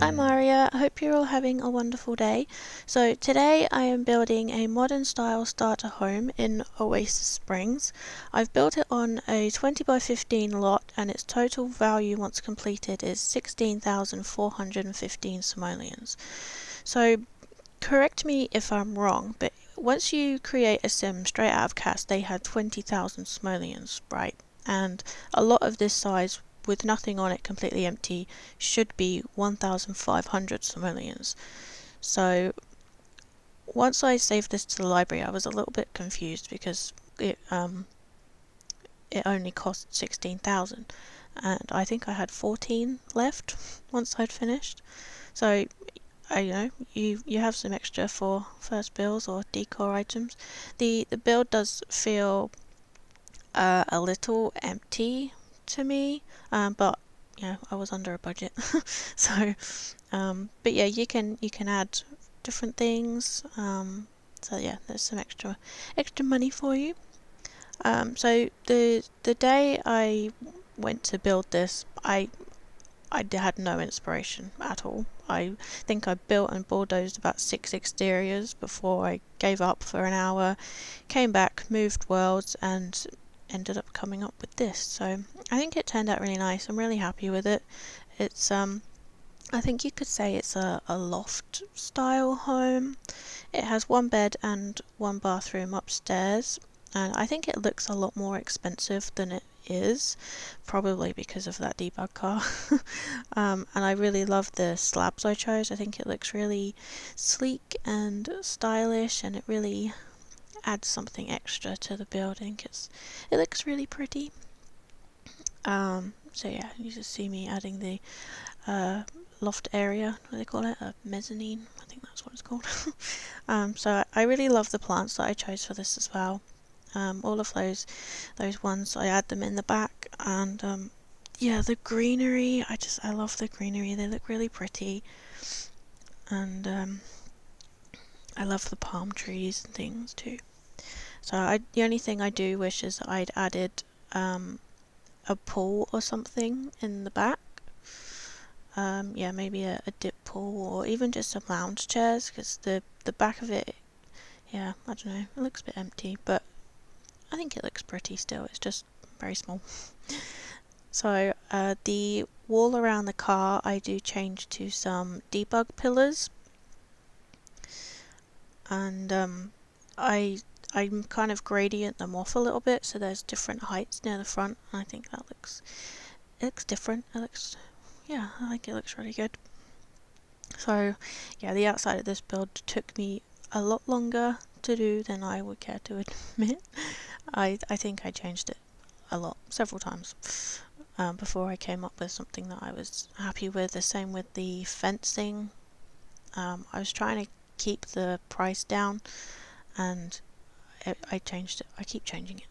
I'm Aria. I hope you're all having a wonderful day. So today I am building a modern style starter home in Oasis Springs. I've built it on a 20 by 15 lot and its total value once completed is 16,415 simoleons. So correct me if I'm wrong, but once you create a sim straight out of CAS they had 20,000 simoleons, right? And a lot of this size with nothing on it, completely empty, should be 1,500 simoleons. So once I saved this to the library I was a little bit confused because it only cost 16,000 and I think I had 14 left once I'd finished. So you have some extra for first builds or decor items. The build does feel a little empty to me, but I was under a budget. So but yeah, you can add different things, so yeah, there's some extra money for you. So the day I went to build this, I had no inspiration at all. I think I built and bulldozed about 6 exteriors before I gave up for an hour, came back, moved worlds, and ended up coming up with this. So I think it turned out really nice. I'm really happy with it. It's I think you could say it's a loft style home. It has one bed and one bathroom upstairs, and I think it looks a lot more expensive than it is, probably because of that debug car. And I really love the slabs I chose. I think it looks really sleek and stylish, and it really adds something extra to the building. It looks really pretty. So yeah, you just see me adding the loft area, what do they call it? A mezzanine, I think that's what it's called. So I really love the plants that I chose for this as well. All of those ones, I add them in the back, and yeah, the greenery, I love the greenery. They look really pretty, and I love the palm trees and things too. So the only thing I do wish is I'd added a pool or something in the back. Yeah, maybe a dip pool or even just some lounge chairs, because the back of it, yeah, I don't know, it looks a bit empty, but I think it looks pretty still. It's just very small. So the wall around the car I do change to some debug pillars, and I kind of gradient them off a little bit so there's different heights near the front, and I think that looks different. Yeah, I think it looks really good. So yeah, the outside of this build took me a lot longer to do than I would care to admit. I think I changed it a lot, several times, before I came up with something that I was happy with. The same with the fencing. I was trying to keep the price down, and I changed it. I keep changing it.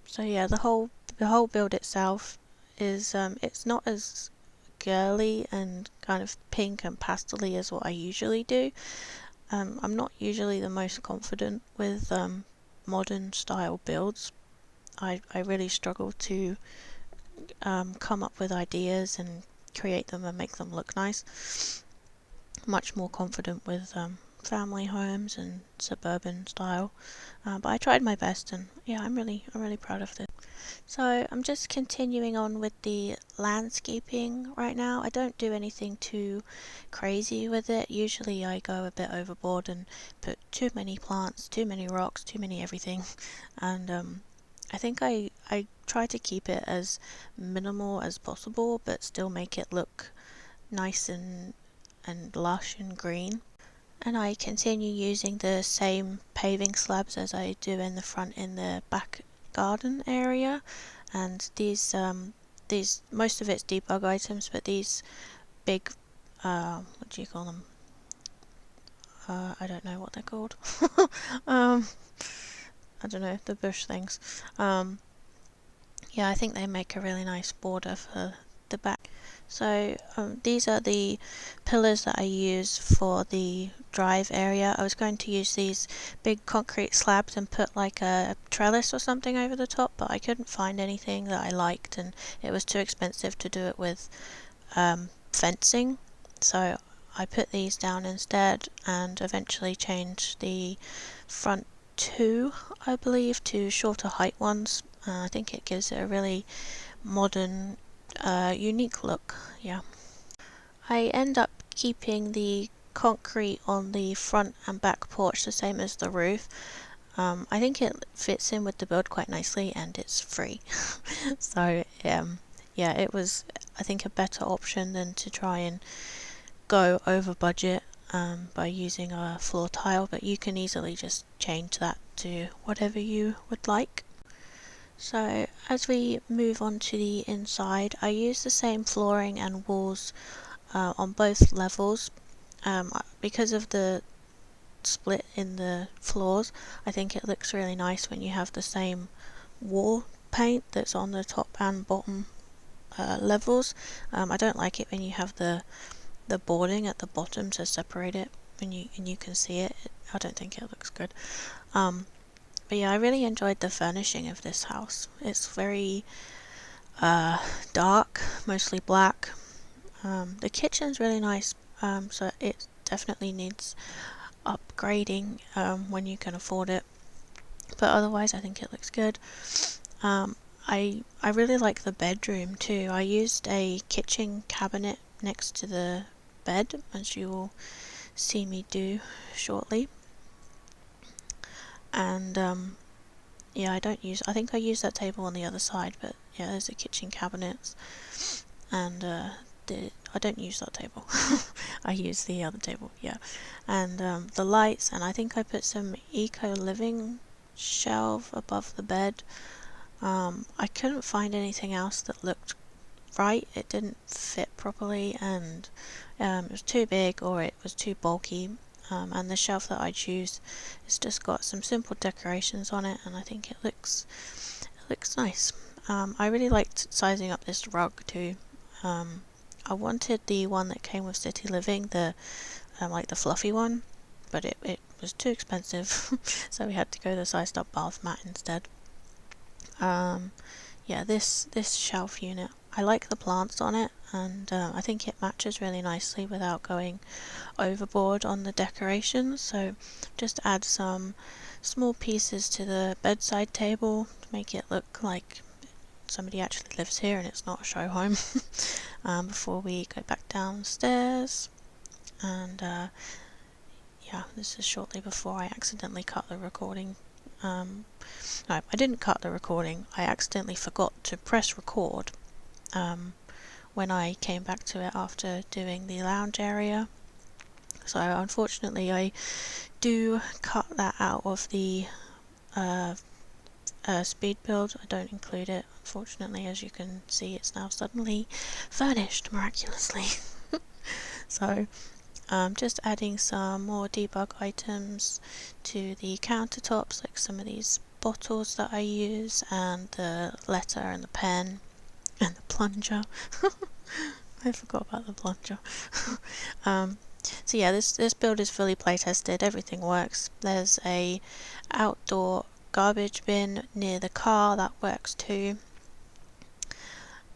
So yeah, the whole build itself is it's not as girly and kind of pink and pastel-y as what I usually do. I'm not usually the most confident with modern style builds. I really struggle to come up with ideas and create them and make them look nice. Much more confident with family homes and suburban style, but I tried my best, and yeah, I'm really proud of this. So I'm just continuing on with the landscaping right now. I don't do anything too crazy with it. Usually I go a bit overboard and put too many plants, too many rocks, too many everything, and I think I try to keep it as minimal as possible but still make it look nice and lush and green. And I continue using the same paving slabs as I do in the front in the back garden area, and these most of it's debug items, but these big what do you call them, I don't know what they're called. I don't know, the bush things. Yeah, I think they make a really nice border for the back. So these are the pillars that I use for the drive area. I was going to use these big concrete slabs and put like a trellis or something over the top, but I couldn't find anything that I liked, and it was too expensive to do it with fencing. So I put these down instead, and eventually changed the front two, I believe, to shorter height ones. I think it gives it a really modern, unique look. Yeah. I end up keeping the concrete on the front and back porch the same as the roof. I think it fits in with the build quite nicely, and it's free. So yeah, it was, I think, a better option than to try and go over budget by using a floor tile, but you can easily just change that to whatever you would like. So as we move on to the inside, I use the same flooring and walls on both levels. Because of the split in the floors, I think it looks really nice when you have the same wall paint that's on the top and bottom levels. I don't like it when you have the boarding at the bottom to separate it and you can see it. I don't think it looks good. But yeah, I really enjoyed the furnishing of this house. It's very dark, mostly black. The kitchen's really nice, so it definitely needs upgrading when you can afford it. But otherwise, I think it looks good. I really like the bedroom too. I used a kitchen cabinet next to the bed, as you will see me do shortly. And yeah, I think I use that table on the other side, but yeah, there's the kitchen cabinets, and I don't use that table. I use the other table, yeah. And the lights, and I think I put some eco living shelf above the bed. I couldn't find anything else that looked right. It didn't fit properly, and it was too big or it was too bulky. And the shelf that I choose has just got some simple decorations on it, and I think it looks nice. I really liked sizing up this rug too. I wanted the one that came with City Living, the like the fluffy one, but it was too expensive, so we had to go the sized up bath mat instead. Yeah, this shelf unit, I like the plants on it, and I think it matches really nicely without going overboard on the decorations. So just add some small pieces to the bedside table to make it look like somebody actually lives here and it's not a show home. Before we go back downstairs. And yeah, this is shortly before I accidentally cut the recording. No, I didn't cut the recording. I accidentally forgot to press record when I came back to it after doing the lounge area. So unfortunately I do cut that out of the speed build. I don't include it, unfortunately. As you can see, it's now suddenly furnished miraculously. So just adding some more debug items to the countertops, like some of these bottles that I use, and the letter and the pen and the plunger. I forgot about the plunger. So yeah, this build is fully play tested. Everything works. There's a outdoor garbage bin near the car that works too.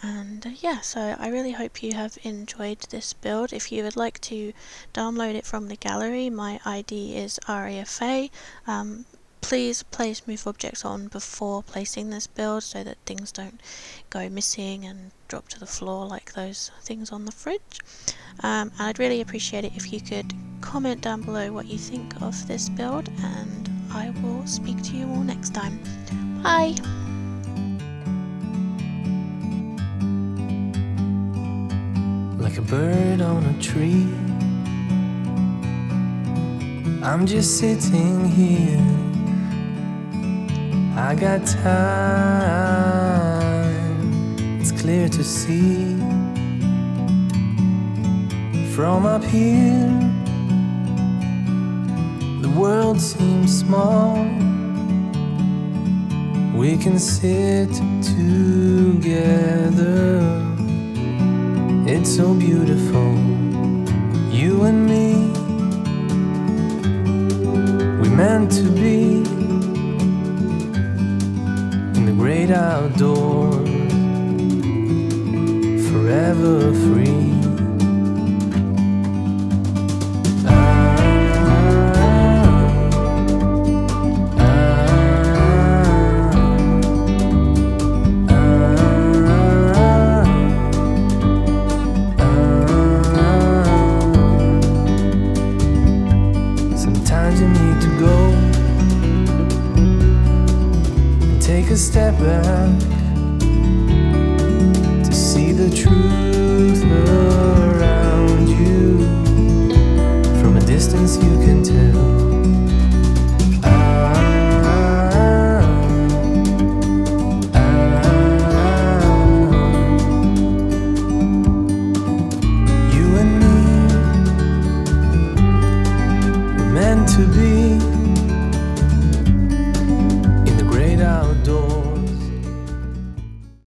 And yeah, so I really hope you have enjoyed this build. If you would like to download it from the gallery, my ID is Aria-fae. Please place move objects on before placing this build so that things don't go missing and drop to the floor like those things on the fridge. And I'd really appreciate it if you could comment down below what you think of this build, and I will speak to you all next time. Bye! Like a bird on a tree, I'm just sitting here. I got time, it's clear to see. From up here, the world seems small. We can sit together It's so beautiful, you and me. We meant to be in the great outdoors, forever free. Sometimes you need to go and take a step back to see the truth around you. From a distance you can tell